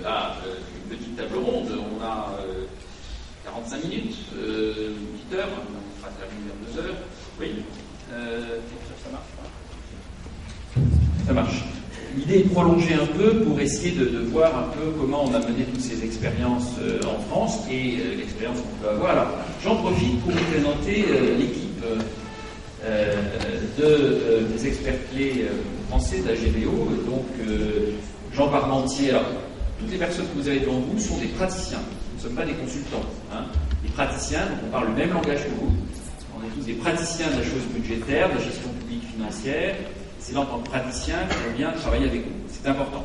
à une petite table ronde. On a 45 minutes, une petite heure, on sera terminé vers 2 heures. Oui, ça marche. Ça marche. L'idée est de prolonger un peu pour essayer de voir un peu comment on a mené toutes ces expériences en France et l'expérience qu'on peut avoir. Alors, j'en profite pour vous présenter l'équipe des experts clés français d'AGBO. Donc, Jean Parmentier, alors, toutes les personnes que vous avez devant vous sont des praticiens. Nous ne sommes pas des consultants. Des praticiens, donc on parle le même langage que vous. On est tous des praticiens de la chose budgétaire, de la gestion publique financière. C'est là, en tant que praticien, qu'on vient travailler avec vous. C'est important.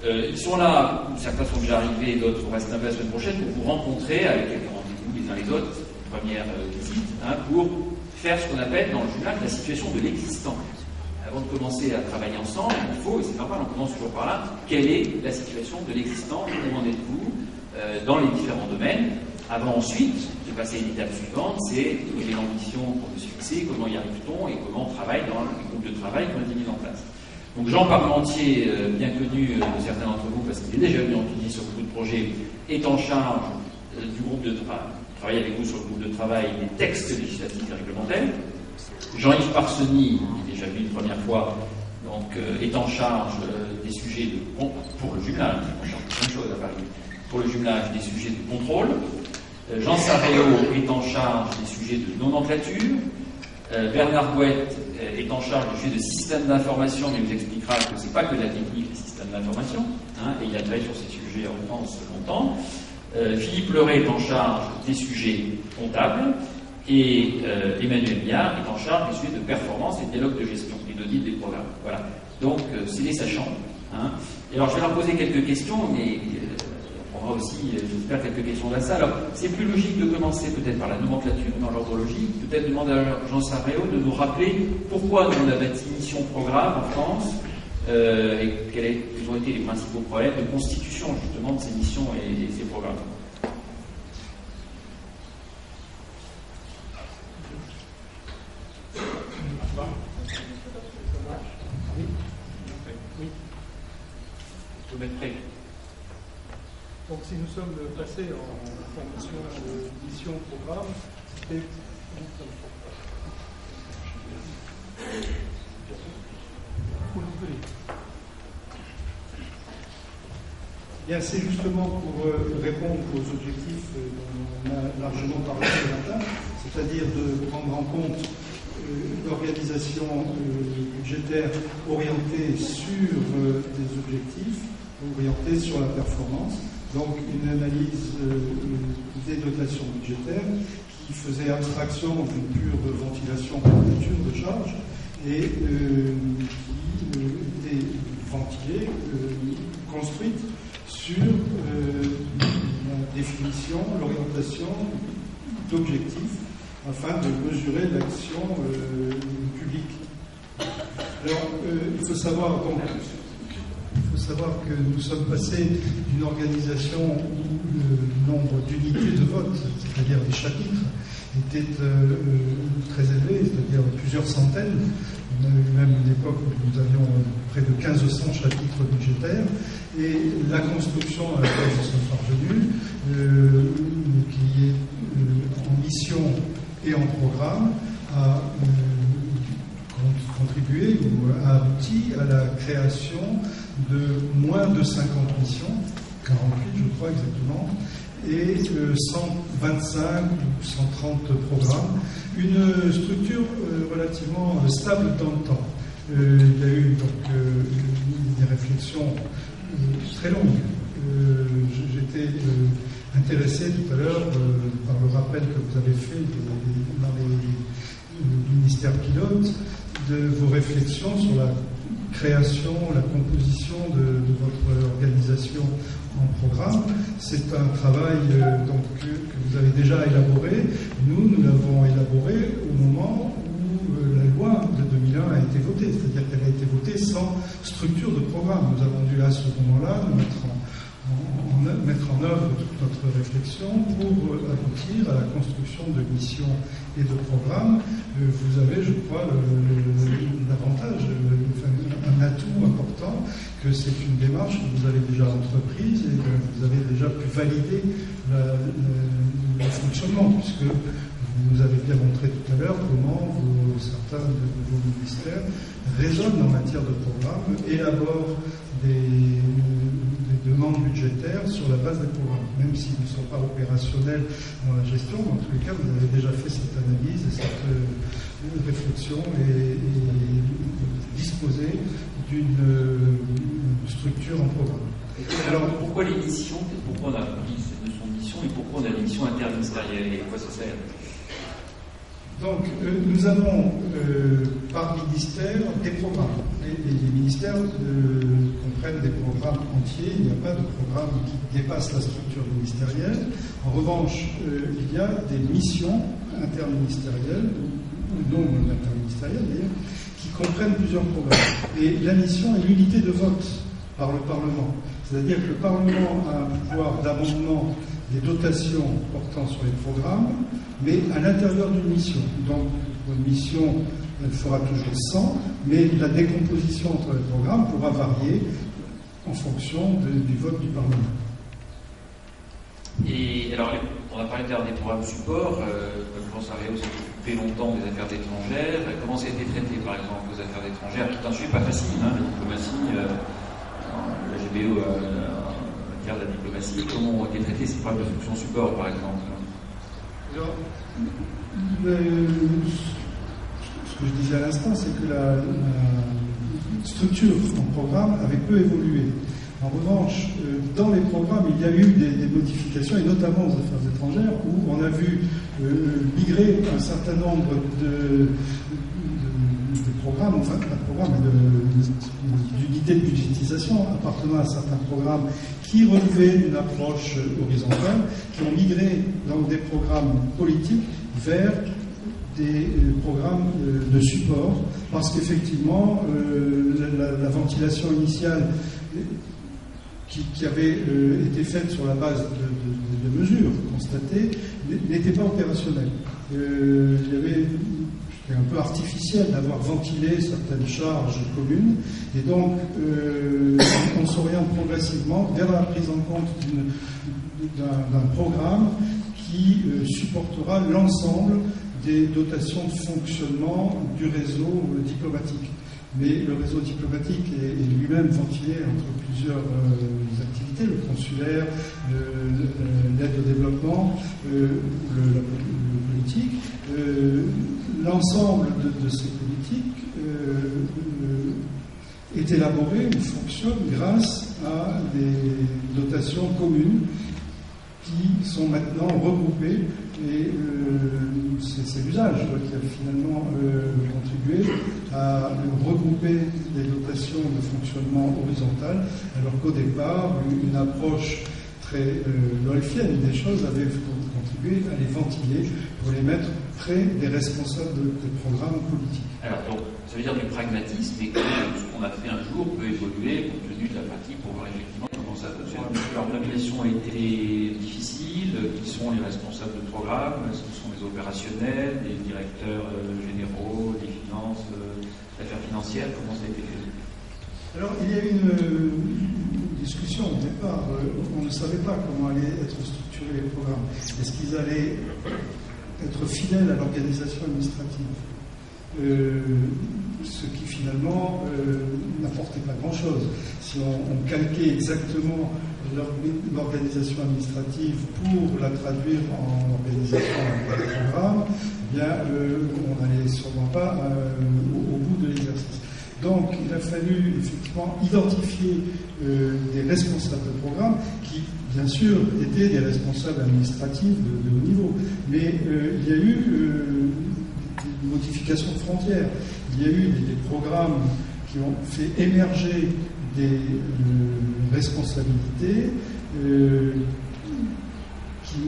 Ils sont là, certains sont déjà arrivés, d'autres restent un peu la semaine prochaine, pour vous rencontrer avec quelques rendez-vous les uns les autres, première visite, pour faire ce qu'on appelle dans le journal la situation de l'existant. Avant de commencer à travailler ensemble, il faut, et c'est normal, on commence toujours par là, quelle est la situation de l'existant, où en êtes-vous dans les différents domaines, avant ensuite de passer à une étape suivante, c'est quelle est l'ambition qu'on veut se fixer, comment y arrive-t-on et comment on travaille dans les groupes de travail qu'on a mis en place. Donc Jean Parmentier, bien connu de certains d'entre vous parce qu'il est déjà venu enquêter sur beaucoup de projets, est en charge du groupe de travail avec vous sur le groupe de travail des textes législatifs et réglementaires. Jean-Yves Parseny, qui est déjà venu une première fois, donc, est en charge des sujets pour le jumelage, on change plein de choses à Paris, pour le jumelage des sujets de contrôle. Jean Saréo est en charge des sujets de nomenclature. Bernard Gouette est en charge du sujet de système d'information, mais il vous expliquera que ce n'est pas que de la technique, les systèmes d'information, et il a travaillé sur ces sujets en France longtemps. Philippe Leray est en charge des sujets comptables, et Emmanuel Miard est en charge des sujets de performance et de dialogue de gestion, et d'audit des programmes. Voilà. Donc, c'est des sachants. Et alors, je vais leur poser quelques questions, mais on aura aussi, j'espère, quelques questions de la salle. Alors, c'est plus logique de commencer peut-être par la nomenclature, dans l'ordre logique. Peut-être demander à Jean Saréo de nous rappeler pourquoi nous avons bâti mission programme en France, et quels ont été les principaux problèmes de constitution, justement, de ces missions et ces programmes. Donc si nous sommes passés en formation mission programme, c'était bien, c'est justement pour répondre aux objectifs dont on a largement parlé ce matin, c'est-à-dire de prendre en compte l'organisation budgétaire orientée sur des objectifs, orientée sur la performance. Donc une analyse des dotations budgétaires qui faisait abstraction d'une pure ventilation par nature de charge et qui était ventilée, construite sur la définition, l'orientation d'objectifs afin de mesurer l'action publique. Alors, il faut savoir que nous sommes passés d'une organisation où le nombre d'unités de vote, c'est-à-dire des chapitres, était très élevé, c'est-à-dire plusieurs centaines. On a eu même une époque où nous avions près de 1500 chapitres budgétaires, et la construction à laquelle nous sommes parvenus, qui est en mission et en programme, a contribué ou a abouti à la création de moins de 50 missions, 48 je crois exactement, et 125 ou 130 programmes, une structure relativement stable dans le temps. Il y a eu donc des réflexions très longues. J'étais intéressé tout à l'heure par le rappel que vous avez fait dans les ministères pilotes de vos réflexions sur la création, la composition de votre organisation en programme. C'est un travail que vous avez déjà élaboré. Nous l'avons élaboré au moment où la loi de 2001 a été votée, c'est-à-dire qu'elle a été votée sans structure de programme. Nous avons dû à ce moment-là nous mettre en mettre en œuvre toute notre réflexion pour aboutir à la construction de missions et de programmes. Vous avez, je crois, l'avantage, un atout important, que c'est une démarche que vous avez déjà entreprise et que vous avez déjà pu valider le fonctionnement, puisque vous nous avez bien montré tout à l'heure comment certains de vos ministères raisonnent en matière de programme, élaborent des demandes budgétaires sur la base des programmes, même s'ils ne sont pas opérationnels dans la gestion. En tous les cas, vous avez déjà fait cette analyse et cette réflexion et disposé d'une structure en programme. Alors, pourquoi les missions? Pourquoi on a pris cette notion de mission et pourquoi on a des missions interministérielles et à quoi ça sert? Donc, nous avons par ministère des programmes. Les ministères comprennent des programmes entiers. Il n'y a pas de programme qui dépasse la structure ministérielle. En revanche, il y a des missions interministérielles, ou non interministérielles d'ailleurs, qui comprennent plusieurs programmes. Et la mission est l'unité de vote par le Parlement. C'est-à-dire que le Parlement a un pouvoir d'amendement des dotations portant sur les programmes, mais à l'intérieur d'une mission. Donc, une mission, elle fera toujours 100, mais la décomposition entre les programmes pourra varier en fonction du vote du Parlement. Et alors, on a parlé des programmes support, comme François Réau s'est occupé longtemps des affaires étrangères. Comment ça a été traité, par exemple, aux affaires étrangères, qui est un sujet pas facile, hein, la diplomatie, la GBO, de la diplomatie, comment ont été traités ces problèmes de fonction support, par exemple? Alors, ce que je disais à l'instant, c'est que la structure en programme avait peu évolué. En revanche, dans les programmes, il y a eu des modifications, et notamment aux affaires étrangères, où on a vu migrer un certain nombre de programmes, enfin pas de programmes, mais d'unités de budgétisation appartenant à certains programmes qui relevaient d'une approche horizontale, qui ont migré dans des programmes politiques vers des programmes de support, parce qu'effectivement, la ventilation initiale qui avait été faite sur la base de mesures constatées n'était pas opérationnelle. C'était un peu artificiel d'avoir ventilé certaines charges communes, et donc on s'oriente progressivement vers la prise en compte d'un programme qui supportera l'ensemble des dotations de fonctionnement du réseau diplomatique. Mais le réseau diplomatique est lui-même ventilé entre plusieurs activités, le consulaire, l'aide au développement, la politique. L'ensemble de ces politiques est élaboré ou fonctionne grâce à des dotations communes qui sont maintenant regroupées, et c'est l'usage qui a finalement contribué à regrouper les dotations de fonctionnement horizontales, alors qu'au départ, une approche très lolfienne des choses avait contribué à les ventiler pour les mettre près des responsables des programmes politiques. Alors, donc, ça veut dire du pragmatisme, et que ce qu'on a fait un jour peut évoluer compte tenu de la pratique pour voir effectivement comment ça fonctionne. Alors, la nomination a été difficile. Qui sont les responsables de programme? Est-ce que ce sont les opérationnels, les directeurs généraux, des finances, d'affaires financières? Comment ça a été fait? Alors, il y a eu une discussion au départ. On ne savait pas comment allaient être structurés les programmes. Est-ce qu'ils allaient être fidèles à l'organisation administrative? Ce qui finalement n'apportait pas grand-chose. Si on calquait exactement l'organisation administrative pour la traduire en organisation de programme, eh bien, on n'allait sûrement pas au bout de l'exercice. Donc, il a fallu effectivement identifier des responsables de programme qui, bien sûr, étaient des responsables administratifs de haut niveau. Mais il y a eu des modifications de frontières. Il y a eu des programmes qui ont fait émerger des responsabilités qui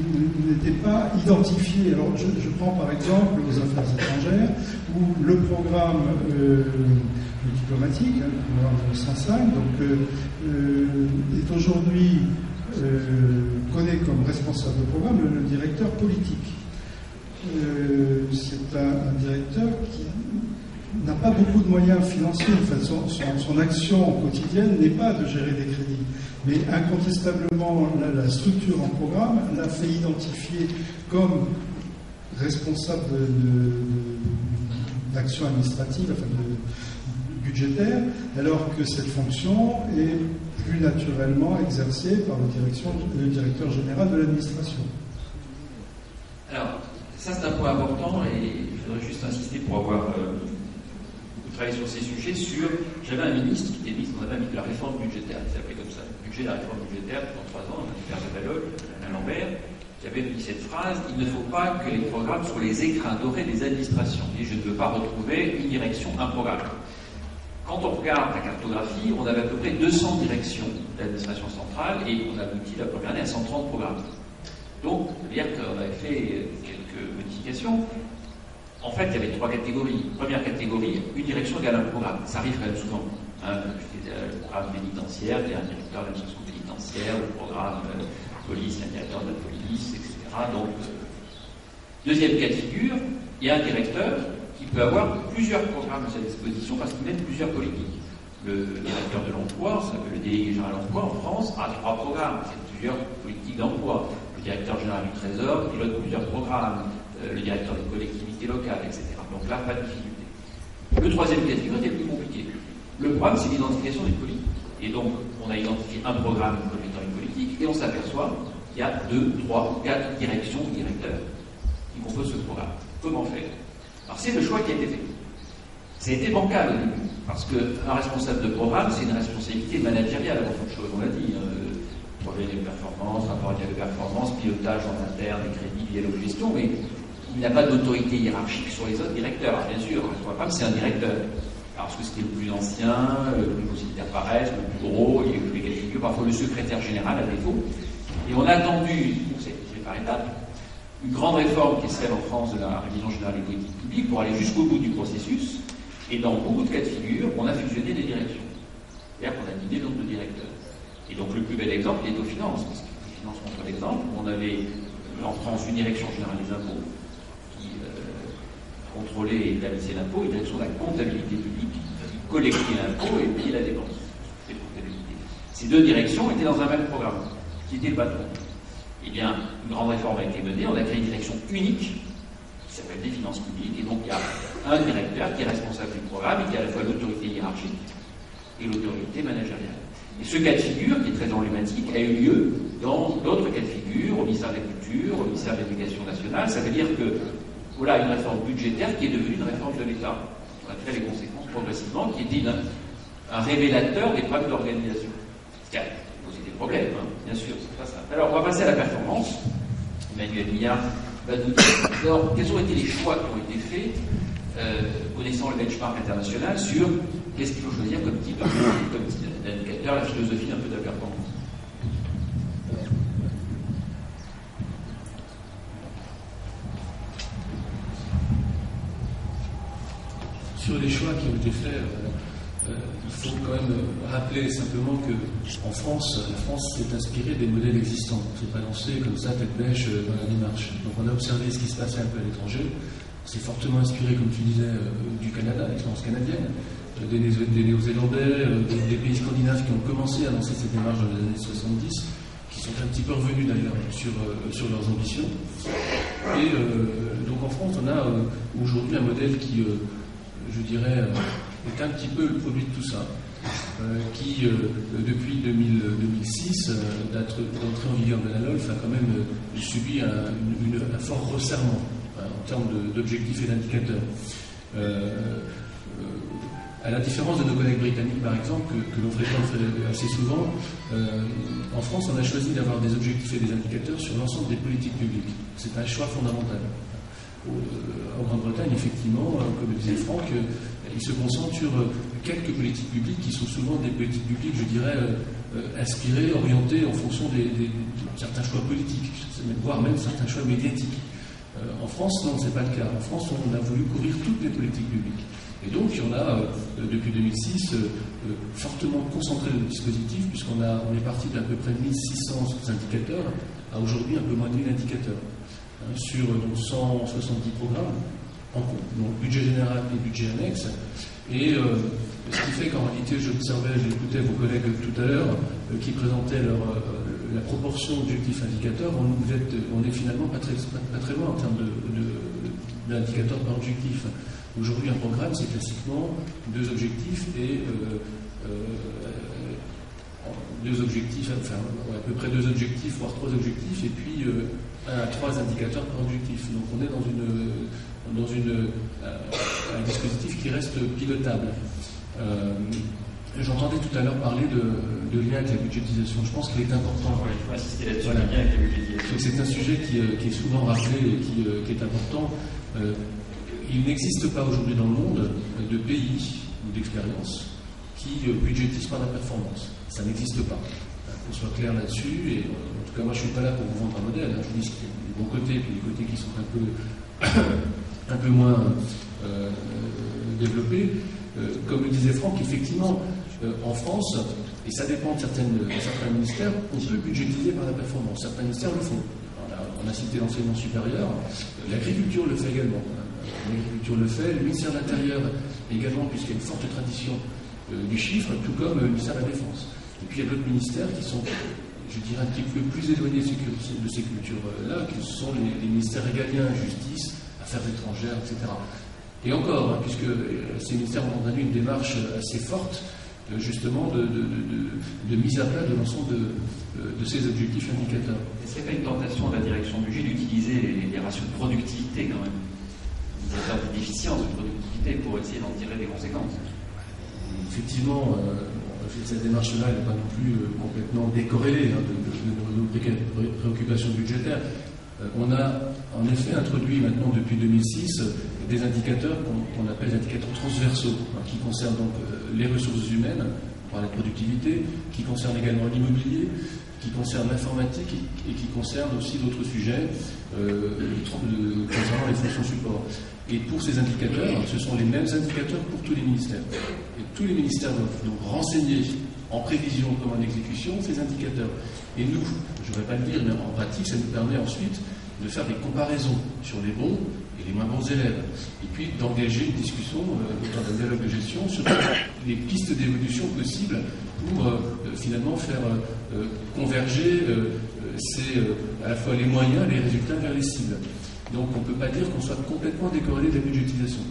n'étaient pas identifiées. Alors, je prends par exemple les affaires étrangères, où le programme diplomatique, le programme 105, donc, est aujourd'hui connaît comme responsable de programme le directeur politique. C'est un directeur qui n'a pas beaucoup de moyens financiers. En fait, son action quotidienne n'est pas de gérer des crédits. Mais incontestablement, la structure en programme l'a fait identifier comme responsable d'action administrative, enfin budgétaire, alors que cette fonction est plus naturellement exercée par le directeur général de l'administration. Alors, ça c'est un point important et je voudrais juste insister pour avoir travaillé sur ces sujets. J'avais un ministre qui était ministre, on avait mis de la réforme budgétaire, il s'appelait comme ça, le budget de la réforme budgétaire pendant 3 ans, Pierre de Vallol, Alain Lambert, qui avait dit cette phrase: il ne faut pas que les programmes soient les écrins dorés des administrations. Et je ne veux pas retrouver une direction, un programme. Quand on regarde la cartographie, on avait à peu près 200 directions d'administration centrale et on aboutit la première année à 130 programmes. Donc, c'est-à-dire qu'on avait fait quelques modifications. En fait, il y avait 3 catégories. Première catégorie, une direction égale un programme. Ça arrive quand même souvent. Le programme pénitentiaire, il y a un directeur de l'administration pénitentiaire, le programme police, il y a un directeur de la police, etc. Donc, deuxième cas de figure, il y a un directeur qui peut avoir plusieurs programmes à sa disposition parce qu'il mène plusieurs politiques. Le directeur de l'emploi, le délégué général de l'emploi en France, a 3 programmes, c'est plusieurs politiques d'emploi. Le directeur général du Trésor pilote plusieurs programmes, le directeur des collectivités locales, etc. Donc là, pas de difficulté. Le troisième cas de figure est plus compliqué. Le problème, c'est l'identification des politiques. Et donc, on a identifié un programme comme étant une politique, et on s'aperçoit qu'il y a 2, 3, 4 directions ou directeurs qui composent ce programme. Comment faire? Alors, c'est le choix qui a été fait. Ça a été bancal au début, parce qu'un responsable de programme, c'est une responsabilité managériale avant toute chose, on l'a dit. Projet de performance, rapport annuel de performance, pilotage en interne, des crédits, dialogue gestion, mais il n'a pas d'autorité hiérarchique sur les autres directeurs. Alors, bien sûr, le programme, c'est un directeur. Alors, parce que c'était le plus ancien, le plus possible d'apparaître, le plus gros, il y a eu les figures, parfois le secrétaire général à défaut. Et on a attendu, c'est par étapes, une grande réforme qui est celle en France de la révision générale des politiques publiques pour aller jusqu'au bout du processus. Et dans beaucoup de cas de figure, on a fusionné des directions. C'est-à-dire qu'on a divisé le nombre de directeurs. Et donc le plus bel exemple, il est aux finances, parce que les finances montrent l'exemple. On avait en France une direction générale des impôts qui contrôlait et établissait l'impôt, une direction de la comptabilité publique qui collectait l'impôt et payait la dépense. Ces 2 directions étaient dans un même programme, qui était le patron. Eh bien, une grande réforme a été menée, on a créé une direction unique qui s'appelle des finances publiques, et donc il y a un directeur qui est responsable du programme et qui a à la fois l'autorité hiérarchique et l'autorité managériale. Et ce cas de figure, qui est très emblématique, a eu lieu dans d'autres cas de figure, au ministère de la Culture, au ministère de l'Éducation nationale. Ça veut dire que, voilà, une réforme budgétaire qui est devenue une réforme de l'État. On a fait les conséquences progressivement, qui était un révélateur des problèmes d'organisation. Ce qui a posé des problèmes, hein, bien sûr, c'est pas ça. Alors, on va passer à la performance. Emmanuel Millard va nous dire, alors, quels ont été les choix qui ont été faits, connaissant le benchmark international, sur qu'est-ce qu'il faut choisir comme type d'indicateur, la philosophie un peu de la performance. Sur les choix qui ont été faits, il faut quand même rappeler simplement qu'en France, la France s'est inspirée des modèles existants. On ne s'est pas lancé comme ça, tête bêche, dans la démarche. Donc on a observé ce qui se passait un peu à l'étranger. C'est fortement inspiré, comme tu disais, du Canada, l'expérience canadienne, des Néo-Zélandais, des pays scandinaves qui ont commencé à lancer cette démarche dans les années 70, qui sont un petit peu revenus d'ailleurs sur leurs ambitions. Et donc en France, on a aujourd'hui un modèle qui, je dirais, est un petit peu le produit de tout ça, qui, depuis 2006, d'entrée en vigueur de la LOLF, a quand même subi un fort resserrement en termes d'objectifs et d'indicateurs. À la différence de nos collègues britanniques, par exemple, que l'on fréquente assez souvent, en France, on a choisi d'avoir des objectifs et des indicateurs sur l'ensemble des politiques publiques. C'est un choix fondamental. En Grande-Bretagne, effectivement, comme le disait Franck, il se concentre sur quelques politiques publiques qui sont souvent des politiques publiques, je dirais, inspirées, orientées en fonction de certains choix politiques, voire même certains choix médiatiques. En France, non, ce n'est pas le cas. En France, on a voulu couvrir toutes les politiques publiques. Et donc, on a, depuis 2006, fortement concentré le dispositif, puisqu'on est parti d'à peu près 1600 indicateurs à aujourd'hui un peu moins de 1000 indicateurs, sur donc 170 programmes, en donc budget général et budget annexe. Et ce qui fait qu'en réalité, j'écoutais vos collègues tout à l'heure qui présentaient la proportion objectifs indicateurs. On est finalement pas très loin en termes d'indicateurs par objectif. Aujourd'hui, un programme, c'est classiquement 2 objectifs et à peu près 2 objectifs, voire 3 objectifs, et puis 1 à 3 indicateurs par objectif. Donc on est dans un dispositif qui reste pilotable. J'entendais tout à l'heure parler de lien avec la budgétisation. Je pense qu'il est important. Il faut insister là-dessus, le lien avec la budgétisation. C'est un sujet qui est souvent rappelé et qui est important. Il n'existe pas aujourd'hui dans le monde de pays ou d'expériences qui budgétisent par la performance. Ça n'existe pas. Qu'on soit clair là-dessus. Et en tout cas, moi, je ne suis pas là pour vous vendre un modèle. Je dis les bons côtés et les côtés qui sont un peu moins développés. Comme le disait Franck, effectivement, en France, et ça dépend de certains ministères, on peut budgétiser par la performance. Certains ministères le font. On a cité l'enseignement supérieur. L'agriculture le fait également. L'agriculture le fait. Le ministère de l'Intérieur également, puisqu'il y a une forte tradition du chiffre, tout comme le ministère de la Défense. Et puis il y a d'autres ministères qui sont, je dirais, un petit peu plus éloignés de ces cultures-là, qui sont les ministères régaliens, justice, affaires étrangères, etc. Et encore, puisque ces ministères ont entendu une démarche assez forte, justement, de mise à plat de l'ensemble de ces objectifs indicateurs. Est-ce qu'il n'y a pas une tentation de la direction du budget d'utiliser les ratios de productivité, quand même, indicateurs de déficience de productivité, pour essayer d'en tirer des conséquences? Effectivement, cette démarche-là n'est pas non plus complètement décorrélée de nos préoccupations budgétaires. On a en effet introduit maintenant depuis 2006 des indicateurs qu'on appelle des indicateurs transversaux, qui concernent donc les ressources humaines, par la productivité, qui concernent également l'immobilier, qui concernent l'informatique et qui concernent aussi d'autres sujets concernant les fonctions support. Et pour ces indicateurs, ce sont les mêmes indicateurs pour tous les ministères. Et tous les ministères doivent donc renseigner en prévision comme en exécution ces indicateurs. Et nous, je ne vais pas le dire, mais en pratique, ça nous permet ensuite de faire des comparaisons sur les bons et les moins bons élèves. Et puis d'engager une discussion dans un dialogue de gestion sur les pistes d'évolution possibles pour finalement faire converger à la fois les moyens et les résultats vers les cibles. Donc on ne peut pas dire qu'on soit complètement décorrélé de la budgétisation.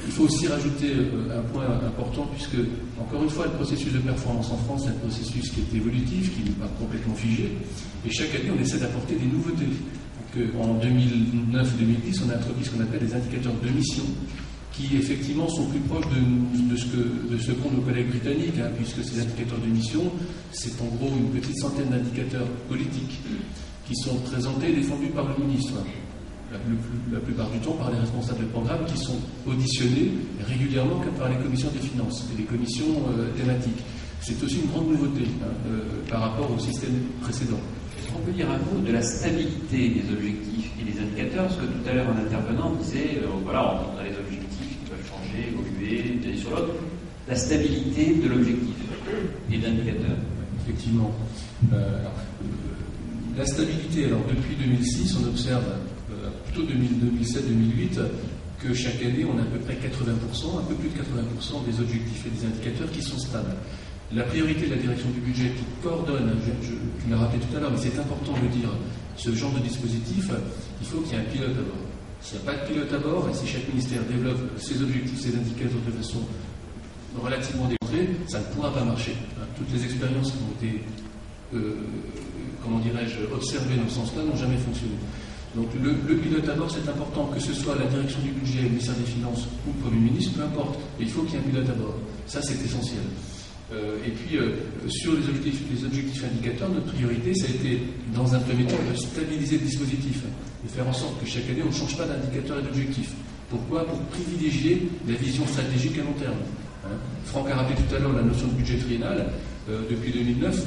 Il faut aussi rajouter un point important, puisque, encore une fois, le processus de performance en France est un processus qui est évolutif, qui n'est pas complètement figé, et chaque année on essaie d'apporter des nouveautés. Donc, en 2009-2010, on a introduit ce qu'on appelle des indicateurs de mission, qui effectivement sont plus proches de ce qu'ont nos collègues britanniques, puisque ces indicateurs de mission, c'est en gros une petite centaine d'indicateurs politiques qui sont présentés et défendus par le ministre, la plupart du temps par les responsables de programme, qui sont auditionnés régulièrement par les commissions des finances et les commissions thématiques. C'est aussi une grande nouveauté par rapport au système précédent. Est-ce qu'on peut dire un mot de la stabilité des objectifs et des indicateurs? Parce que tout à l'heure, un intervenant disait, voilà, on a les objectifs qui peuvent changer, évoluer, d'une année sur l'autre. La stabilité de l'objectif et de l'indicateur. Effectivement. La stabilité, alors depuis 2006, on observe, plutôt 2007-2008, que chaque année, on a à peu près 80%, un peu plus de 80% des objectifs et des indicateurs qui sont stables. La priorité de la direction du budget qui coordonne, je l'ai rappelé tout à l'heure, mais c'est important de dire, ce genre de dispositif, il faut qu'il y ait un pilote à bord. S'il n'y a pas de pilote à bord, et si chaque ministère développe ses objectifs, ses indicateurs de façon relativement démontrée, ça ne pourra pas marcher. Toutes les expériences qui ont été, observées dans ce sens-là n'ont jamais fonctionné. Donc le pilote à bord, c'est important, que ce soit la direction du budget, le ministère des Finances ou le Premier ministre, peu importe. Et il faut qu'il y ait un pilote à bord. Ça, c'est essentiel. Et puis, sur les objectifs indicateurs, notre priorité, ça a été, dans un premier temps, de stabiliser le dispositif, de faire en sorte que chaque année, on ne change pas d'indicateur et d'objectif. Pourquoi? Pour privilégier la vision stratégique à long terme. Franck a rappelé tout à l'heure la notion de budget triennal. Depuis 2009,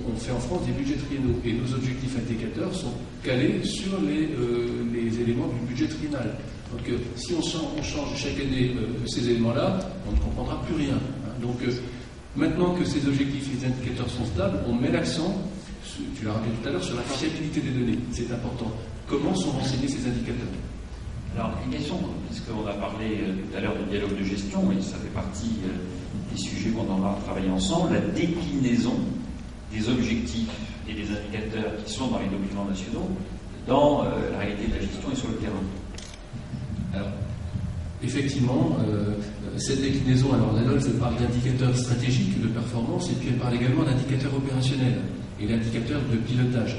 on fait en France des budgets triennaux et nos objectifs indicateurs sont calés sur les éléments du budget triennal. Donc si on change chaque année ces éléments-là, on ne comprendra plus rien. Donc maintenant que ces objectifs et ces indicateurs sont stables, on met l'accent, tu l'as rappelé tout à l'heure, sur la fiabilité des données. C'est important. Comment sont renseignés ces indicateurs? Alors, une question, puisqu'on a parlé tout à l'heure de dialogue de gestion, et ça fait partie des sujets qu'on va travailler ensemble, la déclinaison des objectifs et des indicateurs qui sont dans les documents nationaux dans la réalité de la gestion et sur le terrain. Alors, effectivement, cette déclinaison, alors Adolphe parle d'indicateurs stratégiques de performance et puis elle parle également d'indicateurs opérationnels et d'indicateurs de pilotage.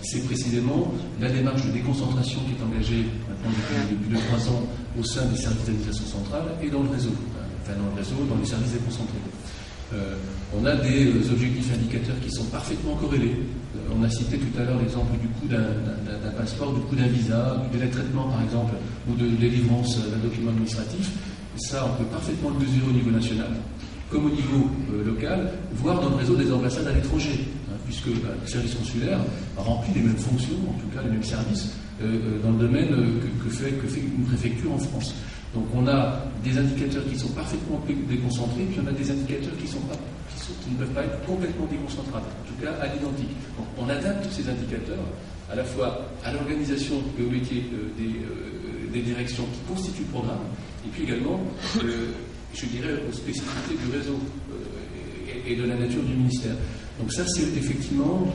C'est précisément la démarche de déconcentration qui est engagée maintenant depuis 2-3 ans au sein des services d'administration centrale et dans le réseau, dans les services déconcentrés. On a des objectifs indicateurs qui sont parfaitement corrélés. On a cité tout à l'heure l'exemple du coût d'un passeport, du coût d'un visa, du délai de traitement par exemple, ou de délivrance d'un document administratif. Ça, on peut parfaitement le mesurer au niveau national, comme au niveau local, voire dans le réseau des ambassades à l'étranger, puisque le service consulaire remplit les mêmes fonctions, en tout cas les mêmes services, dans le domaine que fait une préfecture en France. Donc on a des indicateurs qui sont parfaitement déconcentrés, puis on a des indicateurs qui ne peuvent pas être complètement déconcentrables, en tout cas à l'identique. Donc on adapte ces indicateurs à la fois à l'organisation et au métier des directions qui constituent le programme, et puis également, je dirais, aux spécificités du réseau et de la nature du ministère. Donc ça, c'est effectivement,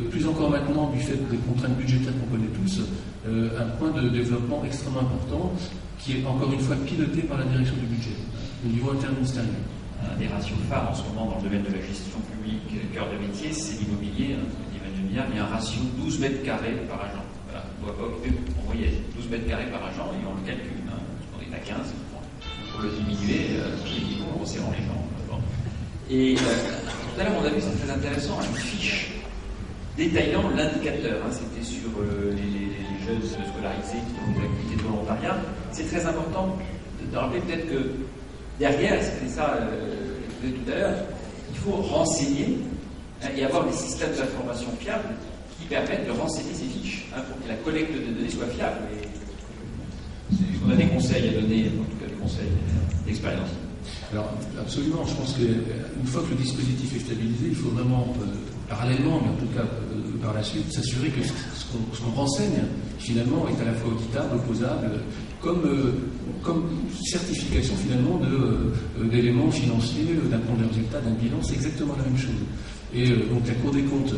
plus encore maintenant, du fait des contraintes budgétaires qu'on connaît tous, un point de développement extrêmement important qui est encore une fois piloté par la direction du budget, au niveau interministériel. Un des ratios phares en ce moment dans le domaine de la gestion publique, cœur de métier, c'est l'immobilier. Il y a un ratio 12 mètres carrés par agent. Voilà, on ne doit pas occuper en moyenne 12 mètres carrés par agent et on le calcule. On est à 15. Pour le diminuer, en serrant les gens. Bon. Et tout à l'heure, on a vu, c'est très intéressant, une fiche détaillant l'indicateur. C'était sur les jeunes scolarisés qui font des activités de volontariat. C'est très important de rappeler peut-être que derrière, c'était ça que je disais tout à l'heure, il faut renseigner et avoir des systèmes d'information fiables qui permettent de renseigner ces fiches pour que la collecte de données soit fiable. On a des conseils à donner, en tout cas des conseils d'expérience. Alors, absolument, je pense qu'une fois que le dispositif est stabilisé, il faut vraiment, parallèlement, mais en tout cas par la suite, s'assurer que ce qu'on renseigne, finalement, est à la fois auditable, opposable, comme certification, finalement, d'éléments financiers, d'un plan de résultat, d'un bilan, c'est exactement la même chose. Et donc la Cour des comptes,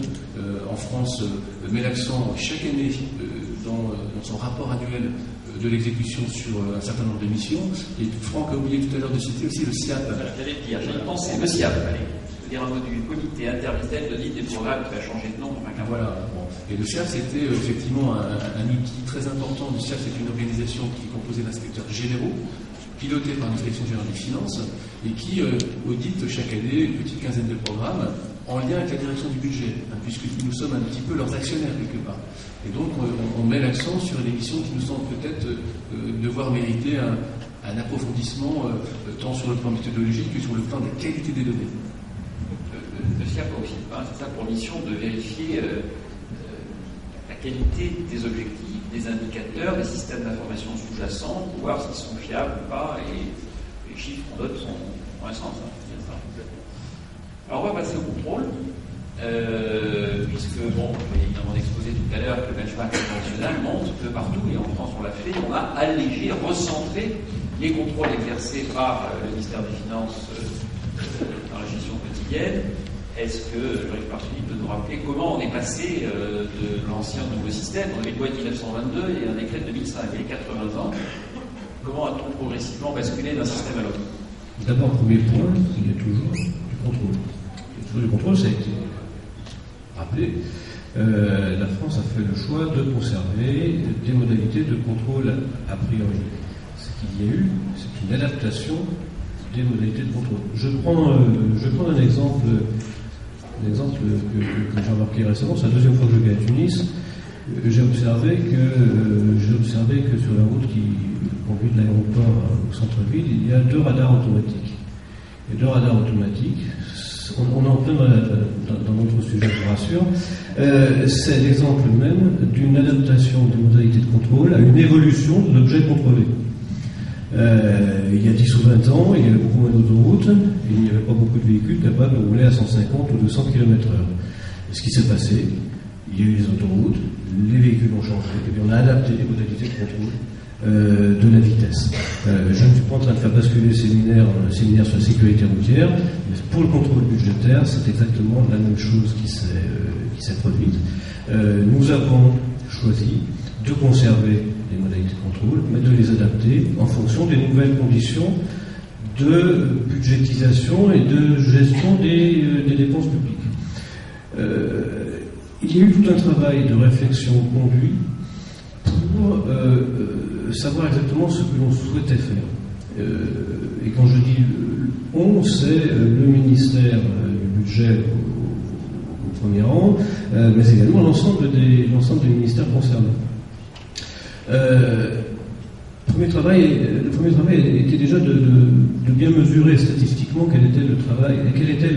en France, met l'accent chaque année dans son rapport annuel de l'exécution sur un certain nombre de missions. Et Franck a oublié tout à l'heure de citer aussi le SIAP. J'allais le dire, j'ai pensé, le SIAP, allez. Je veux dire un mot du comité interministériel d'audit des programmes qui va changer de nom. Voilà. Bon. Et le SIAP, c'était effectivement un outil très important. Le SIAP, c'est une organisation qui est composée d'inspecteurs généraux, pilotée par l'inspection générale des finances, et qui audite chaque année une petite quinzaine de programmes en lien avec la direction du budget, puisque nous sommes un petit peu leurs actionnaires quelque part. Et donc on met l'accent sur des missions qui nous semblent peut-être devoir mériter un approfondissement tant sur le plan méthodologique que sur le plan de la qualité des données. Le SIAP a aussi, c'est ça pour mission de vérifier la qualité des objectifs, des indicateurs, des systèmes d'information sous-jacents, pour voir s'ils sont fiables ou pas, et les chiffres qu'on donne ont un sens. Alors on va passer au contrôle, puisque, bon, je vais évidemment exposer tout à l'heure que le benchmark international montre que partout, et en France on l'a fait, on a allégé, recentré les contrôles exercés par le ministère des Finances dans la gestion quotidienne. Est-ce que Jean-Yves Parsuni peut nous rappeler comment on est passé de l'ancien au nouveau système? On avait une loi de 1922 et un décret de 2005, il y a 80 ans. Comment a-t-on progressivement basculé d'un système à l'autre? D'abord, premier point, il y a toujours du contrôle. Le contrôle, ça a été rappelé. La France a fait le choix de conserver des modalités de contrôle a priori. Ce qu'il y a eu, c'est une adaptation des modalités de contrôle. Je prends un exemple que j'ai remarqué récemment. C'est la deuxième fois que je vais à Tunis. J'ai observé que sur la route qui conduit de l'aéroport au centre-ville, il y a 2 radars automatiques. Et 2 radars automatiques, on est en plein dans notre sujet sujet, je vous rassure. C'est l'exemple même d'une adaptation des modalités de contrôle à une évolution de l'objet contrôlé. Il y a 10 ou 20 ans, il y avait beaucoup moins d'autoroutes, et il n'y avait pas beaucoup de véhicules capables de rouler à 150 ou 200 km/h. Ce qui s'est passé, il y a eu les autoroutes, les véhicules ont changé, et puis on a adapté les modalités de contrôle de la vitesse. Je ne suis pas en train de faire basculer le séminaire sur la sécurité routière, mais pour le contrôle budgétaire, c'est exactement la même chose qui s'est produite. Nous avons choisi de conserver les modalités de contrôle, mais de les adapter en fonction des nouvelles conditions de budgétisation et de gestion des dépenses publiques. Il y a eu tout un travail de réflexion conduit pour savoir exactement ce que l'on souhaitait faire. Et quand je dis on, c'est le ministère du budget au premier rang, mais également l'ensemble des ministères concernés. Le premier travail était déjà de bien mesurer statistiquement quel était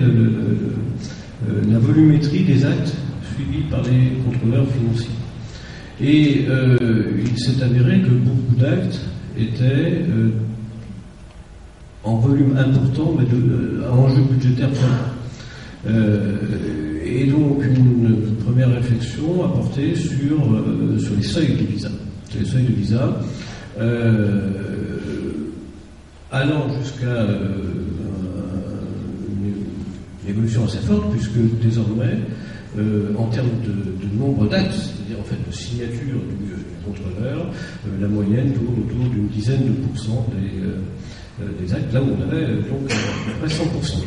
la volumétrie des actes suivis par les contrôleurs financiers. Et il s'est avéré que beaucoup d'actes étaient en volume important, mais à enjeu budgétaire fort. Et donc une première réflexion a porté sur les seuils de visa. Les seuils de visa, allant jusqu'à une évolution assez forte, puisque désormais, en termes de nombre d'actes, c'est-à-dire en fait de signature du contrôleur, la moyenne tourne autour d'une dizaine de pourcents des actes, là où on avait donc à peu près 100%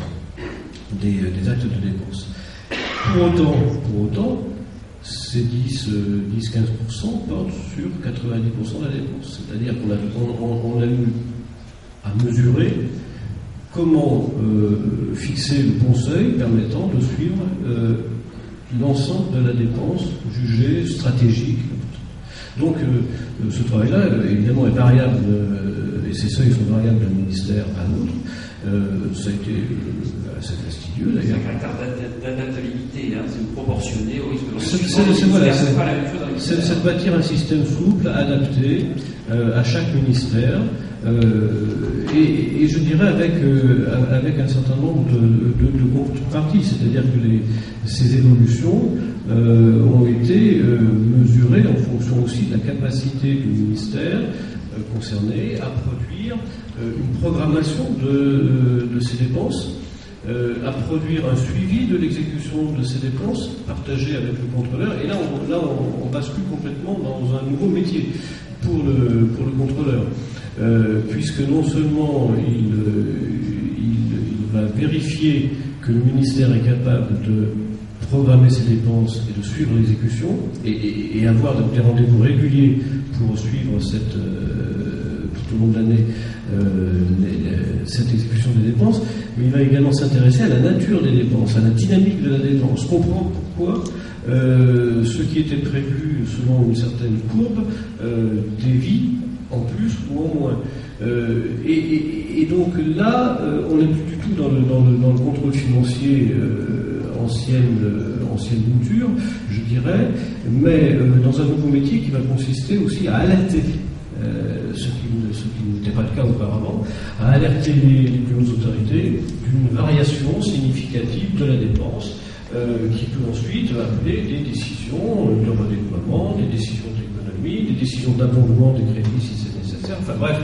des actes de dépense. Pour autant, ces 10-15% portent sur 90% de la dépense. C'est-à-dire qu'on a eu à mesurer comment fixer le bon seuil permettant de suivre l'ensemble de la dépense jugée stratégique. Donc ce travail-là, évidemment, est variable, et ces seuils sont variables d'un ministère à l'autre. Ça a été assez fastidieux d'ailleurs. C'est un caractère d'adaptabilité, hein, c'est proportionné au risque de voilà, c'est de bâtir un système souple, adapté à chaque ministère, et je dirais avec un certain nombre de contreparties, c'est-à-dire que ces évolutions ont été mesurées en fonction aussi de la capacité du ministère concerné à produire une programmation de ces dépenses, à produire un suivi de l'exécution de ces dépenses partagé avec le contrôleur. Et là, on bascule complètement dans un nouveau métier pour le contrôleur, puisque non seulement il va vérifier que le ministère est capable de programmer ses dépenses et de suivre l'exécution, et avoir des rendez-vous réguliers pour suivre tout au long de l'année cette exécution des dépenses, mais il va également s'intéresser à la nature des dépenses, à la dynamique de la dépense, comprendre pourquoi ce qui était prévu selon une certaine courbe dévie en plus ou en moins. Et donc là, on n'est plus du tout dans le contrôle financier ancienne mouture, je dirais, mais dans un nouveau métier qui va consister aussi à alerter, ce qui n'était pas le cas auparavant, à alerter les plus hautes autorités d'une variation significative de la dépense, qui peut ensuite appeler des décisions de redéploiement, des décisions d'économie, des décisions d'abondement des crédits si c'est nécessaire, enfin bref,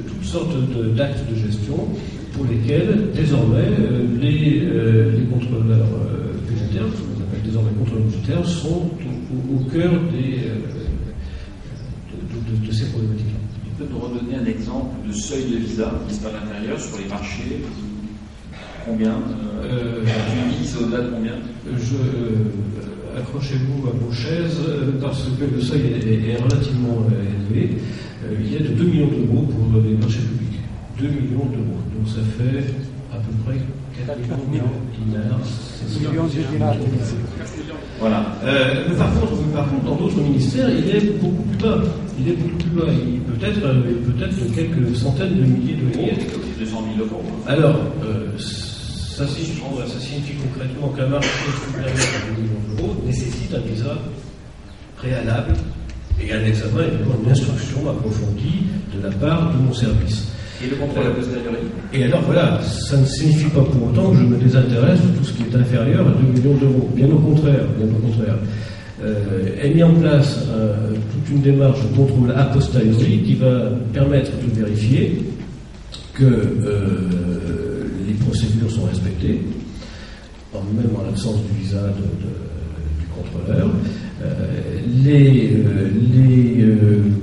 toutes sortes d'actes de gestion pour lesquels désormais les contrôleurs budgétaires, ce qu'on appelle désormais contrôleurs budgétaires, sont au cœur de ces problématiques-là. Tu peux nous redonner un exemple de seuil de visa qui se passe à l'intérieur sur les marchés? Combien tu vises au-delà de combien? Accrochez-vous à vos chaises parce que le seuil est relativement élevé. Il y a de 2 millions d'euros pour les marchés publics. 2 millions d'euros. Donc ça fait à peu près 4 millions de dinars. Voilà. Mais par contre, dans d'autres ministères, il est beaucoup plus bas. Il peut être quelques centaines de milliers de liens. 200 000 euros. Alors, Ça signifie concrètement qu'un marché supérieur à 2 millions d'euros nécessite un visa préalable et un examen, évidemment, une instruction approfondie de la part de mon service. Et le contrôle a posteriori. Et alors voilà, ça ne signifie pas pour autant que je me désintéresse de tout ce qui est inférieur à 2 millions d'euros. Bien au contraire, est mis en place toute une démarche de contrôle a posteriori qui va permettre de vérifier que les procédures sont respectées, même en l'absence du visa du contrôleur.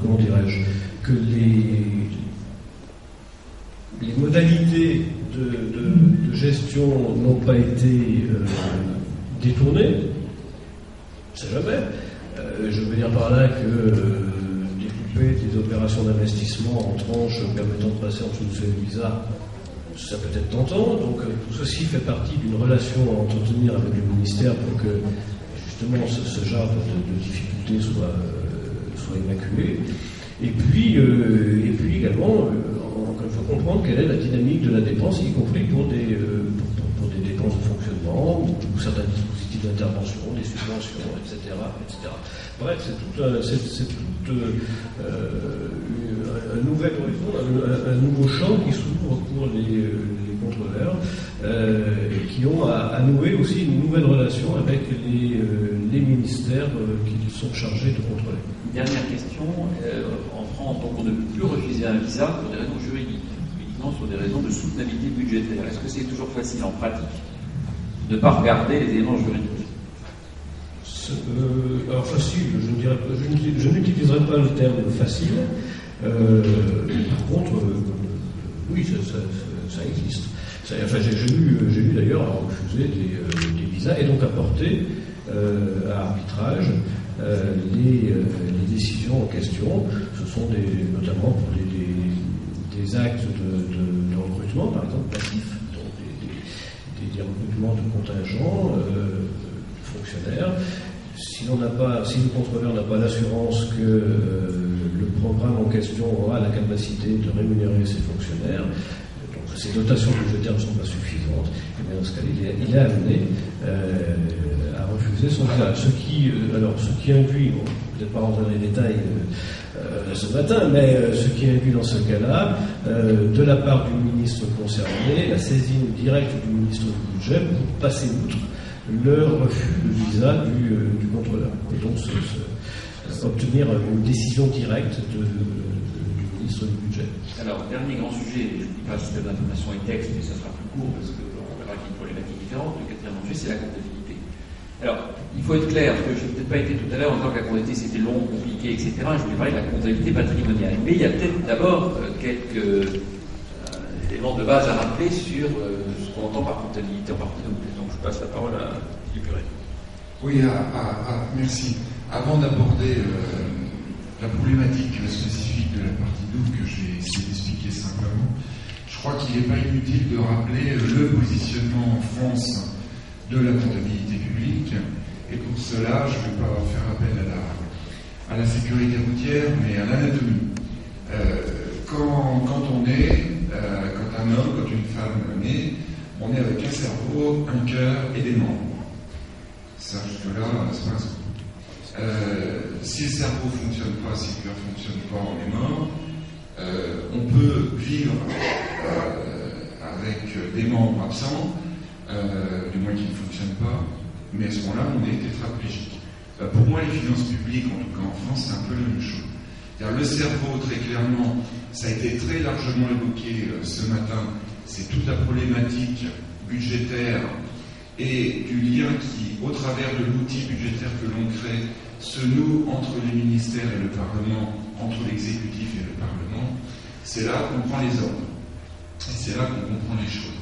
Comment dirais-je, que les modalités de gestion n'ont pas été détournées. C'est jamais. Je veux dire par là que découper des opérations d'investissement en tranches permettant de passer en dessous de ce visa, ça peut être tentant. Donc tout ceci fait partie d'une relation à entretenir avec le ministère pour que justement ce genre de difficultés soit évacué. Et puis également, encore une fois, comprendre quelle est la dynamique de la dépense, y compris pour des dépenses de fonctionnement ou certains dispositifs d'intervention, des subventions, etc. Bref, c'est tout un nouvel horizon, un nouveau champ qui s'ouvre pour les contrôleurs qui ont à nouer aussi une nouvelle relation avec les ministères qui sont chargés de contrôler. Dernière question. En France, donc on ne peut plus refuser un visa pour des raisons juridiques, uniquement sur des raisons de soutenabilité budgétaire. Est-ce que c'est toujours facile en pratique de ne pas regarder les éléments juridiques? Alors facile, je n'utiliserai pas le terme facile. Par contre, oui, ça existe. J'ai lu d'ailleurs à refuser des visas et donc à porter à arbitrage les décisions en question. Ce sont notamment pour des actes de recrutement, par exemple, passifs, donc des recrutements de contingents, de fonctionnaires. Si le contrôleur n'a pas l'assurance que le programme en question aura la capacité de rémunérer ses fonctionnaires, donc ces dotations budgétaires ne sont pas suffisantes, et bien dans ce cas, il est amené à refuser son visa. Ce qui induit, peut-être pas rentrer dans les détails ce matin, mais ce qui induit dans ce cas-là, de la part du ministre concerné, la saisine directe du ministre du budget pour passer outre le refus de visa du contrôleur. Et donc obtenir une décision directe du ministre du budget. Alors, dernier grand sujet, je ne dis pas système d'information et texte, mais ça sera plus court parce qu'on verra qu'il y a une problématique différente. Le quatrième sujet, c'est la comptabilité. Alors, il faut être clair, parce que je n'ai peut-être pas été tout à l'heure en disant que la comptabilité c'était long, compliqué, etc. Je voulais parler de la comptabilité patrimoniale. Mais il y a peut-être d'abord quelques éléments de base à rappeler sur ce qu'on entend par comptabilité en partie. Donc je passe la parole à Philippe Huret. Oui, merci. Avant d'aborder la problématique spécifique de la partie double que je vais essayer d'expliquer simplement, je crois qu'il n'est pas inutile de rappeler le positionnement en France de la comptabilité publique. Et pour cela, je ne vais pas faire appel à la sécurité routière, mais à l'anatomie. Quand un homme, quand une femme naît, on est avec un cerveau, un cœur et des membres. Ça, jusque-là, c'est pas un secret. Si le cerveau ne fonctionne pas, si le cœur ne fonctionne pas, on est mort. On peut vivre avec des membres absents, du moins qui ne fonctionnent pas, mais à ce moment-là, on est tétraplégique. Pour moi, les finances publiques, en tout cas en France, c'est un peu la même chose. Le cerveau, très clairement, ça a été très largement évoqué ce matin, c'est toute la problématique budgétaire et du lien qui, au travers de l'outil budgétaire que l'on crée, se noue entre les ministères et le Parlement, entre l'exécutif et le Parlement. C'est là qu'on prend les ordres. Et c'est là qu'on comprend les choses.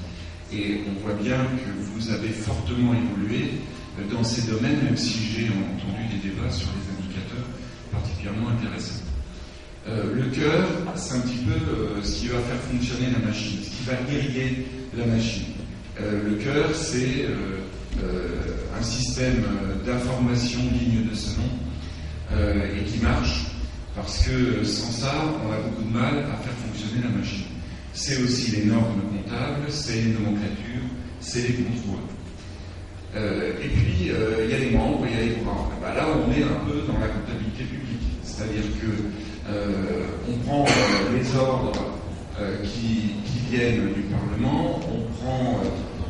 Et on voit bien que vous avez fortement évolué dans ces domaines, même si j'ai entendu des débats sur les indicateurs particulièrement intéressants. Le cœur, c'est un petit peu ce qui va faire fonctionner la machine, ce qui va irriguer la machine. Le cœur, c'est un système d'information digne de ce nom et qui marche parce que sans ça, on a beaucoup de mal à faire fonctionner la machine. C'est aussi les normes comptables, c'est les nomenclatures, c'est les contrôles. Et puis, il y a les membres, il y a les bras. Là, on est un peu dans la comptabilité publique. C'est-à-dire qu'on prend les ordres qui viennent du Parlement, on prend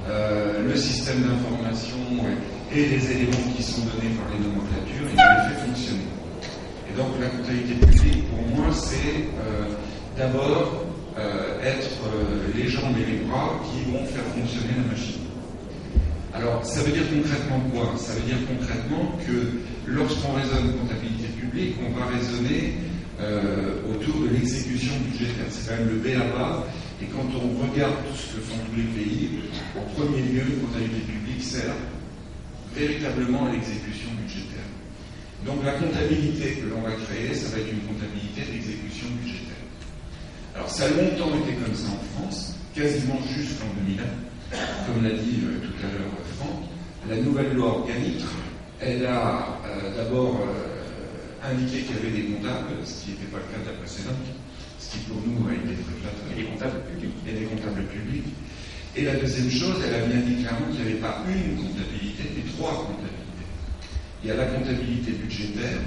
le système d'information et les éléments qui sont donnés par les nomenclatures et on les fait fonctionner. Et donc, la comptabilité publique, pour moi, c'est d'abord être les jambes et les bras qui vont faire fonctionner la machine. Alors, ça veut dire concrètement quoi? Ça veut dire concrètement que lorsqu'on raisonne comptabilité publique, on va raisonner autour de l'exécution budgétaire. C'est quand même le b.a.-ba. Et quand on regarde tout ce que font tous les pays, en premier lieu, la comptabilité publique sert véritablement à l'exécution budgétaire. Donc la comptabilité que l'on va créer, ça va être une comptabilité d'exécution budgétaire. Alors ça a longtemps été comme ça en France, quasiment jusqu'en 2001. Comme l'a dit tout à l'heure Franck, la nouvelle loi organique, elle a d'abord indiqué qu'il y avait des comptables, ce qui n'était pas le cas de la précédente, ce qui pour nous a été très flatteur. Et des comptables publics. Et des comptables publics. Et la deuxième chose, elle a bien dit clairement qu'il n'y avait pas une comptabilité, mais trois comptabilités. Il y a la comptabilité budgétaire,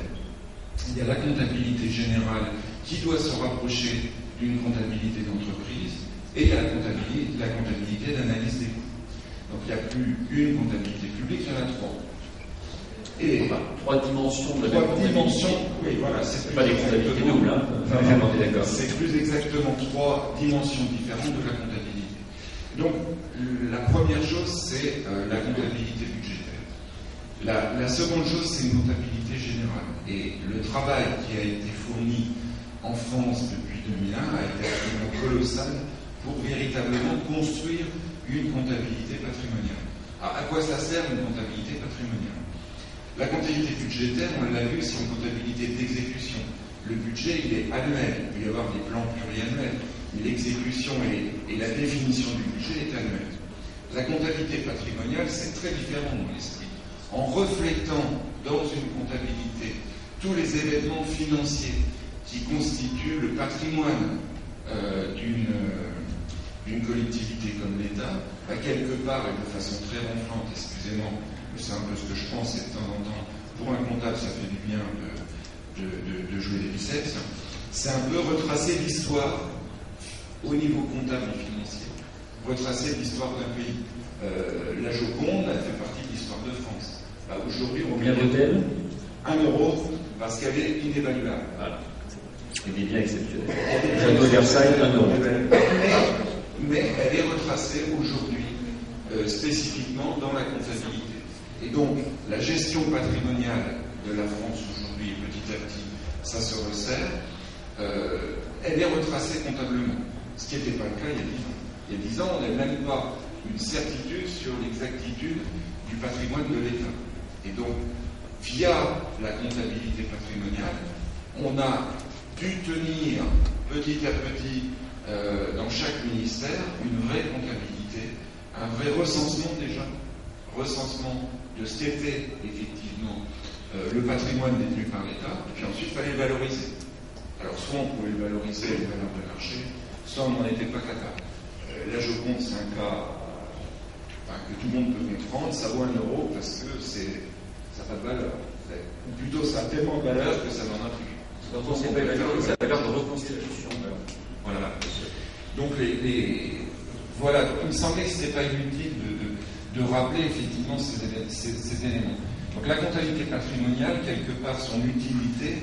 il y a la comptabilité générale qui doit se rapprocher d'une comptabilité d'entreprise, et il y a la comptabilité d'analyse des coûts. Donc il n'y a plus une comptabilité publique, il y en a trois. Et trois dimensions de la trois dimensions, oui, voilà, c'est pas des comptabilités doubles, hein. C'est plus exactement trois dimensions différentes de la comptabilité. Donc la première chose, c'est la comptabilité budgétaire. La seconde chose, c'est une comptabilité générale. Et le travail qui a été fourni en France depuis 2001 a été absolument colossal pour véritablement construire une comptabilité patrimoniale. À quoi ça sert une comptabilité patrimoniale? La comptabilité budgétaire, on l'a vu, c'est une comptabilité d'exécution. Le budget, il est annuel. Il peut y avoir des plans pluriannuels. Mais l'exécution et la définition du budget est annuelle. La comptabilité patrimoniale, c'est très différent dans l'esprit. En reflétant dans une comptabilité tous les événements financiers qui constituent le patrimoine d'une collectivité comme l'État, quelque part, et de façon très ronflante, excusez-moi, c'est un peu ce que je pense, et de temps en temps, pour un comptable, ça fait du bien de jouer les biceps, c'est un peu retracer l'histoire au niveau comptable et financier, retracer l'histoire d'un pays. La Joconde, elle fait partie de l'histoire de France. Aujourd'hui, on vient d'hôtel 1 euro parce qu'elle est inévaluable. Voilà. C'est des biens exceptionnels. Château Versailles, 1 euro. Mais elle est retracée aujourd'hui spécifiquement dans la comptabilité. Et donc, la gestion patrimoniale de la France aujourd'hui, petit à petit, ça se resserre, elle est retracée comptablement. Ce qui n'était pas le cas il y a 10 ans. Il y a 10 ans, on n'a même pas une certitude sur l'exactitude du patrimoine de l'État. Et donc, via la comptabilité patrimoniale, on a dû tenir petit à petit dans chaque ministère une vraie comptabilité, un vrai recensement déjà, recensement de ce qu'était effectivement le patrimoine détenu par l'État, puis ensuite il fallait le valoriser. Alors soit on pouvait le valoriser aux valeurs de marché, soit on n'en était pas capable. La Joconde, c'est un cas que tout le monde peut comprendre, ça vaut 1 euro parce que ça n'a pas de valeur. Ou plutôt ça a tellement de valeur que ça n'en a plus. Donc on s'est pas évalué, c'est la valeur de reconstitution. Voilà. Donc voilà, il me semblait que ce n'était pas inutile de rappeler effectivement ces éléments. Donc la comptabilité patrimoniale, quelque part, son utilité,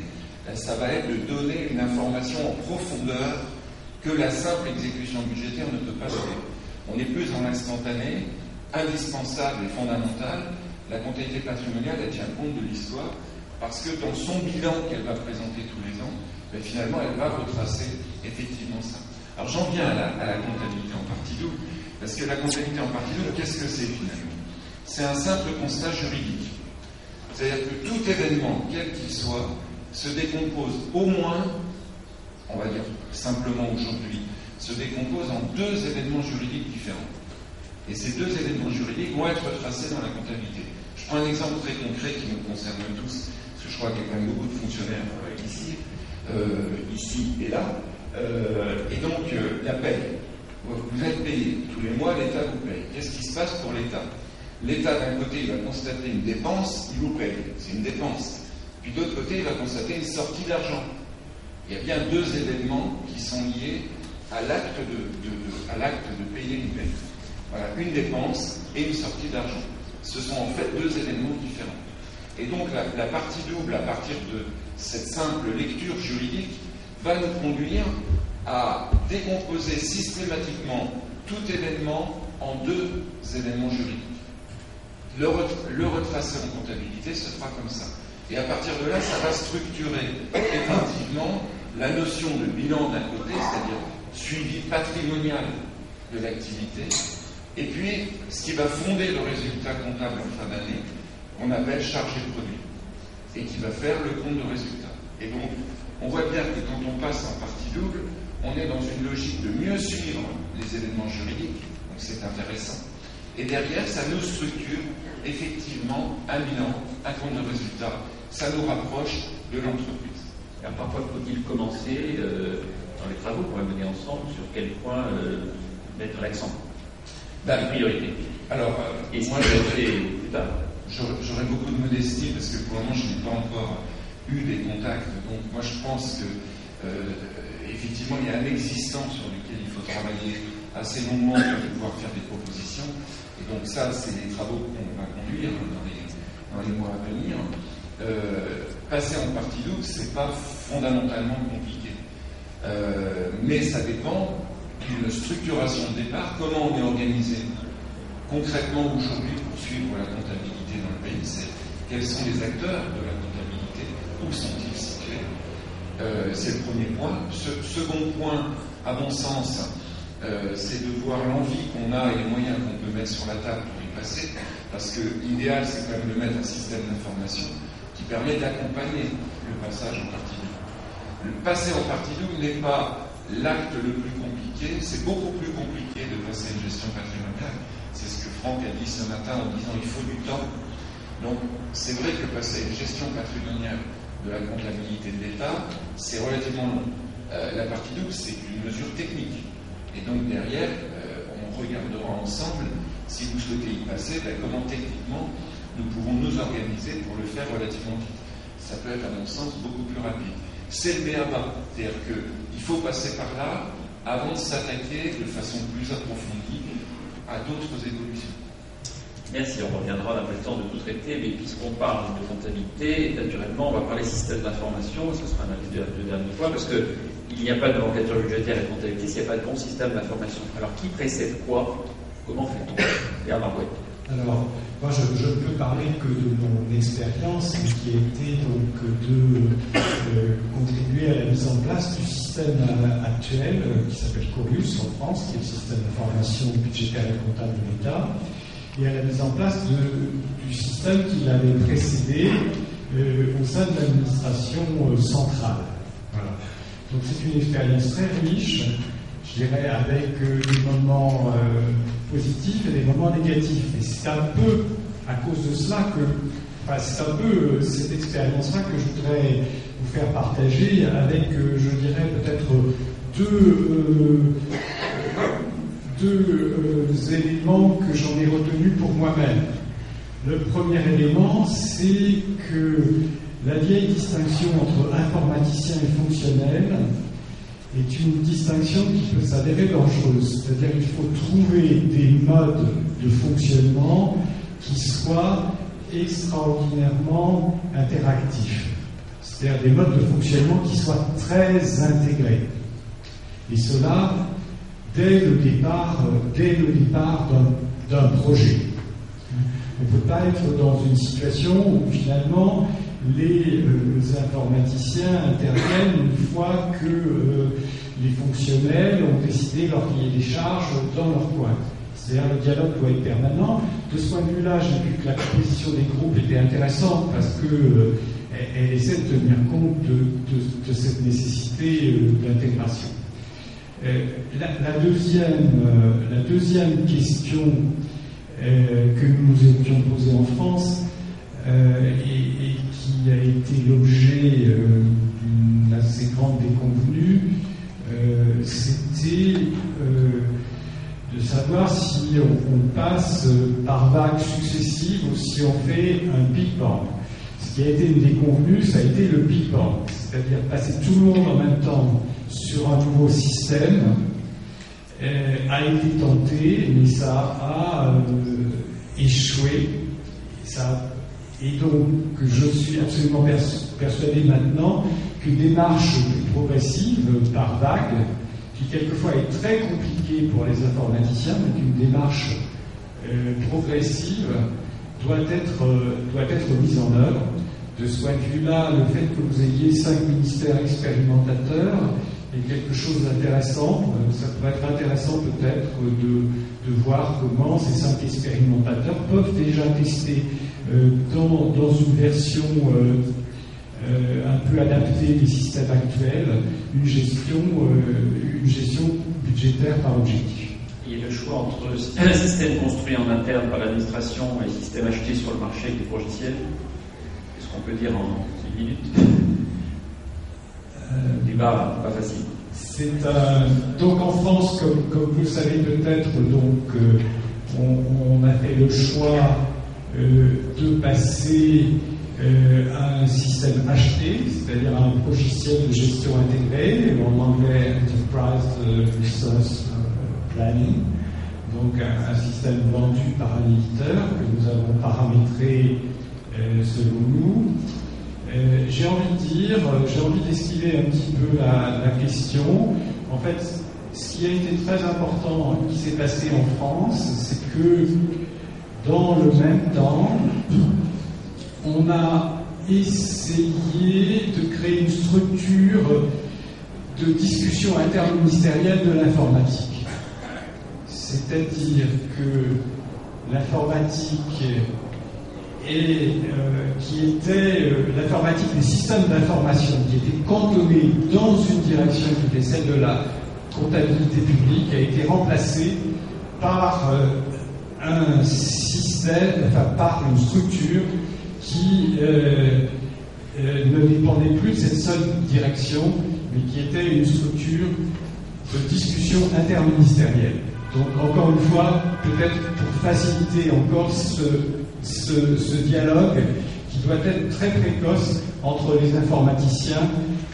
ça va être de donner une information en profondeur que la simple exécution budgétaire ne peut pas donner. On est plus dans l'instantané, indispensable et fondamental. La comptabilité patrimoniale, elle tient compte de l'histoire, parce que dans son bilan qu'elle va présenter tous les ans, finalement, elle va retracer effectivement ça. Alors j'en viens à la comptabilité en partie double, parce que la comptabilité en partie double, qu'est-ce que c'est finalement? C'est un simple constat juridique. C'est-à-dire que tout événement, quel qu'il soit, se décompose au moins, on va dire simplement aujourd'hui, se décompose en 2 événements juridiques différents. Et ces 2 événements juridiques vont être retracés dans la comptabilité. Je prends un exemple très concret qui nous concerne tous, parce que je crois qu'il y a quand même beaucoup de fonctionnaires ici et là. Et donc, la paie. Vous êtes payé. Tous les mois, l'État vous paye. Qu'est-ce qui se passe pour l'État? L'État, d'un côté, il va constater une dépense, il vous paye. C'est une dépense. Puis d'autre côté, il va constater une sortie d'argent. Il y a bien deux événements qui sont liés à l'acte de payer une paie. Voilà, une dépense et une sortie d'argent. Ce sont en fait deux événements différents. Et donc la partie double, à partir de cette simple lecture juridique, va nous conduire à décomposer systématiquement tout événement en deux événements juridiques. Le retracer en comptabilité se fera comme ça. Et à partir de là, ça va structurer effectivement la notion de bilan d'un côté, c'est-à-dire suivi patrimonial de l'activité, et puis ce qui va fonder le résultat comptable en fin d'année, qu'on appelle charge de produit, et qui va faire le compte de résultat. Et donc, on voit bien que quand on passe en partie double, on est dans une logique de mieux suivre les événements juridiques, donc c'est intéressant. Et derrière, ça nous structure effectivement un bilan, un compte de résultat. Ça nous rapproche de l'entreprise. Alors parfois, faut-il commencer dans les travaux qu'on va mener ensemble sur quel point mettre l'accent, les priorités. Alors, et si moi, j'aurais beaucoup de modestie parce que pour le moment, je n'ai pas encore eu des contacts. Donc, moi, je pense que effectivement, il y a un existant sur lequel il faut travailler assez longuement pour pouvoir faire des propositions. Et donc, ça, c'est des travaux qu'on va conduire dans les mois à venir. Passer en partie double, c'est pas fondamentalement compliqué. Mais ça dépend d'une structuration de départ. Comment on est organisé concrètement aujourd'hui pour suivre la comptabilité dans le pays? Quels sont les acteurs de la comptabilité? Où sont-ils situés? C'est le premier point. Second point, à mon sens, c'est de voir l'envie qu'on a et les moyens qu'on peut mettre sur la table pour y passer. Parce que l'idéal, c'est quand même de mettre un système d'information qui permet d'accompagner le passage en partie double. Le passer en partie double n'est pas l'acte le plus compliqué, c'est beaucoup plus compliqué de passer à une gestion patrimoniale. C'est ce que Franck a dit ce matin en disant il faut du temps. Donc c'est vrai que passer à une gestion patrimoniale de la comptabilité de l'État, c'est relativement long. La partie double, c'est une mesure technique. Et donc derrière, on regardera ensemble, si vous souhaitez y passer, comment techniquement nous pouvons nous organiser pour le faire relativement vite. Ça peut être, à mon sens, beaucoup plus rapide. C'est le b.a.-ba, c'est-à-dire qu'il faut passer par là avant de s'attaquer de façon plus approfondie à d'autres évolutions. Merci, on reviendra, on n'a pas le temps de tout traiter, mais puisqu'on parle de comptabilité, naturellement, on va parler système d'information, ce sera un avis de dernière fois, parce qu'il n'y a pas de nomenclature budgétaire et de comptabilité s'il n'y a pas de bon système d'information. Alors, qui précède quoi? Comment fait-on? Bernard Bouet. Alors, moi, je ne peux parler que de mon expérience, qui a été donc de contribuer à la mise en place du système actuel, qui s'appelle Chorus en France, qui est le système d'information budgétaire et comptable de l'État, et à la mise en place du système qui l'avait précédé au sein de l'administration centrale. Voilà. Donc c'est une expérience très riche, je dirais, avec des moments positifs et des moments négatifs. Et c'est un peu à cause de cela c'est un peu cette expérience-là que je voudrais vous faire partager avec, je dirais, peut-être deux éléments que j'en ai retenus pour moi-même. Le premier élément, c'est que la vieille distinction entre informaticien et fonctionnel est une distinction qui peut s'avérer dangereuse. C'est-à-dire qu'il faut trouver des modes de fonctionnement qui soient extraordinairement interactifs. C'est-à-dire des modes de fonctionnement qui soient très intégrés. Et cela dès le départ d'un projet. On ne peut pas être dans une situation où finalement les informaticiens interviennent une fois que les fonctionnels ont décidé leur cahier des charges dans leur coin. C'est-à-dire le dialogue doit être permanent. De ce point de vue-là, j'ai vu que la composition des groupes était intéressante parce qu'elle essaie de tenir compte de cette nécessité d'intégration. La deuxième question que nous nous étions posée en France et qui a été l'objet d'une assez grande déconvenue, c'était savoir si on passe par vagues successives ou si on fait un Big Bang. Ce qui a été une des convenues, ça a été le Big Bang, c'est-à-dire passer tout le monde en même temps sur un nouveau système a été tenté, mais ça a échoué. Et donc, je suis absolument persuadé maintenant qu'une démarche progressive par vague, qui quelquefois est très compliquée pour les informaticiens, mais qu'une démarche progressive doit être mise en œuvre. De ce point de vue-là, le fait que vous ayez 5 ministères expérimentateurs est quelque chose d'intéressant. Ça pourrait être intéressant peut-être de voir comment ces 5 expérimentateurs peuvent déjà tester dans une version un peu adaptée des systèmes actuels une gestion budgétaire par objectif. Il y a le choix entre un système construit en interne par l'administration et un système acheté sur le marché avec des logiciels. Qu'est-ce qu'on peut dire en 10 minutes? Débat pas facile. Donc en France, comme vous le savez peut-être, on a fait le choix de passer à un système acheté, c'est-à-dire à un logiciel de gestion intégrée, en anglais Enterprise Resource Planning, donc un système vendu par un éditeur que nous avons paramétré selon nous. J'ai envie d'esquiver un petit peu la question. En fait, ce qui a été très important, qui s'est passé en France, c'est que dans le même temps, on a essayé de créer une structure de discussion interministérielle de l'informatique. C'est-à-dire que l'informatique qui était l'informatique des systèmes d'information, qui était cantonnée dans une direction qui était celle de la comptabilité publique, a été remplacée par un système, par une structure qui ne dépendait plus de cette seule direction, mais qui était une structure de discussion interministérielle. Donc, encore une fois, peut-être pour faciliter encore ce dialogue qui doit être très précoce entre les informaticiens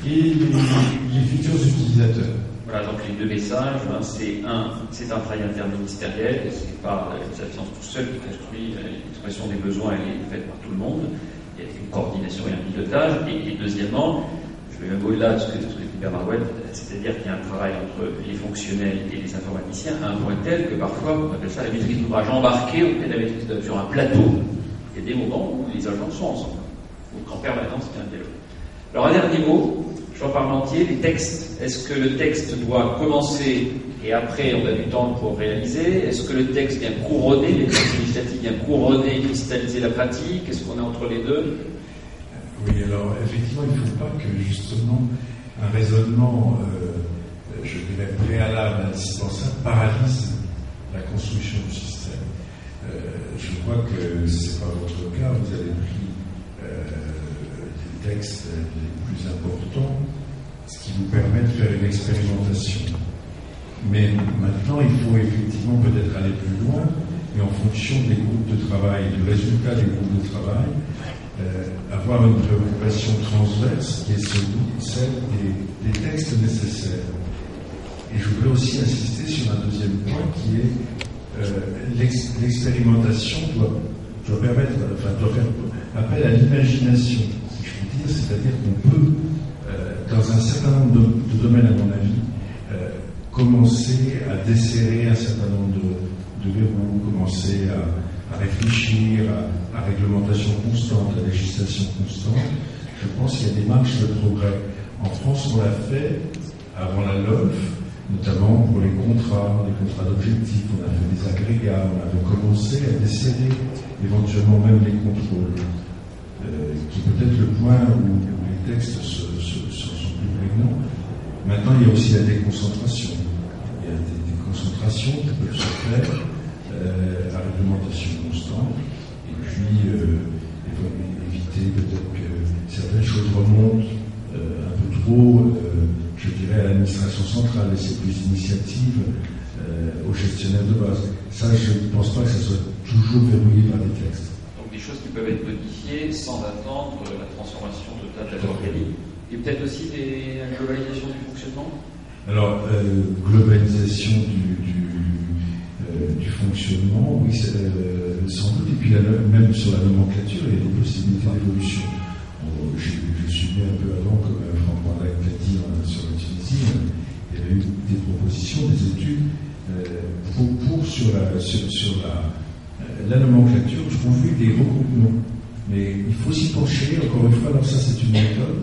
et les futurs utilisateurs. Voilà, donc les deux messages, c'est un travail interministériel, c'est pas la science tout seul qui construit l'expression des besoins, elle est faite par tout le monde, il y a une coordination et un pilotage, et deuxièmement, je vais même au-delà de ce que dit Bernard Wendt, c'est-à-dire qu'il y a un travail entre les fonctionnels et les informaticiens à un point tel que parfois, on appelle ça la maîtrise d'ouvrage embarquée, on fait la maîtrise d'ouvrage sur un plateau, il y a des moments où les agents sont ensemble, donc en permanence il y a un dialogue. Alors un dernier mot, Jean Parmentier, les textes. Est-ce que le texte doit commencer et après on a du temps pour réaliser? Est-ce que le texte vient couronner, les textes législatifs viennent couronner, cristalliser la pratique? Est-ce qu'on est entre les deux? Oui, alors effectivement, il ne faut pas que justement un raisonnement, je dirais préalable, indispensable, paralyse la construction du système. Je crois que ce n'est pas votre cas, vous avez pris les textes les plus importants, ce qui vous permet de faire une expérimentation. Mais maintenant, il faut effectivement peut-être aller plus loin, et en fonction des groupes de travail, du résultat des groupes de travail, avoir une préoccupation transverse qui est celle des textes nécessaires. Et je voudrais aussi insister sur un deuxième point qui est l'expérimentation doit faire appel à l'imagination, si je puis dire, c'est-à-dire qu'on peut, dans un certain nombre de domaines, à mon avis, commencer à desserrer un certain nombre de verrous, commencer à réfléchir à réglementation constante, à législation constante. Je pense qu'il y a des marches de progrès. En France, on l'a fait avant la LOLF, notamment pour les contrats d'objectifs. On a fait des agrégats, on avait commencé à desserrer éventuellement même les contrôles, qui est peut-être le point où les textes sont plus prégnants. Maintenant, il y a aussi la déconcentration. Il y a des déconcentrations qui peuvent se faire à réglementation constante, et puis éviter peut-être que certaines choses remontent un peu trop, je dirais, à l'administration centrale, laisser plus d'initiatives aux gestionnaires de base. Ça, je ne pense pas que ça soit toujours verrouillé par des textes. Donc des choses qui peuvent être modifiées sans attendre la transformation totale de la loi organique. Et peut-être aussi la globalisation du fonctionnement. Alors, globalisation du fonctionnement, oui, sans doute. Et puis même sur la nomenclature, il y a des possibilités d'évolution. Je suis né un peu avant, comme Franck Mandac l'a dit sur la Tunisie, il y avait eu des propositions, des études sur la nomenclature. Je trouve des regroupements. Mais il faut s'y pencher, encore une fois, alors ça c'est une méthode.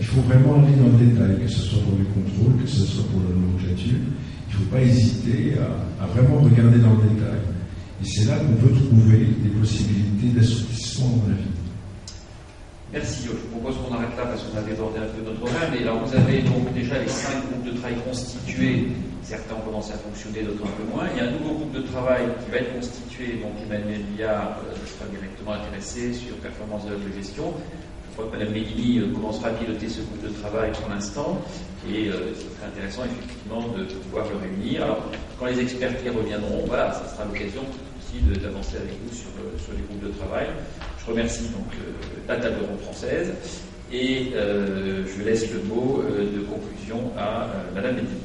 Il faut vraiment aller dans le détail, que ce soit pour les contrôles, que ce soit pour la nomenclature. Il ne faut pas hésiter à vraiment regarder dans le détail. Et c'est là qu'on peut trouver des possibilités d'assouplissement, à mon avis. Merci. Je vous propose qu'on arrête là parce qu'on a débordé un peu notre horaire. Mais alors vous avez donc déjà les 5 groupes de travail constitués. Certains ont commencé à fonctionner, d'autres un peu moins. Il y a un nouveau groupe de travail qui va être constitué. Donc Emmanuel Liard sera directement intéressé sur performance de la gestion. Je crois que Mme Mélini commencera à piloter ce groupe de travail pour l'instant. Et ce serait intéressant effectivement de pouvoir le réunir. Alors quand les experts qui reviendront, voilà, ça sera l'occasion aussi d'avancer avec vous sur les groupes de travail. Je remercie donc la table ronde française et je laisse le mot de conclusion à Mme Mélini.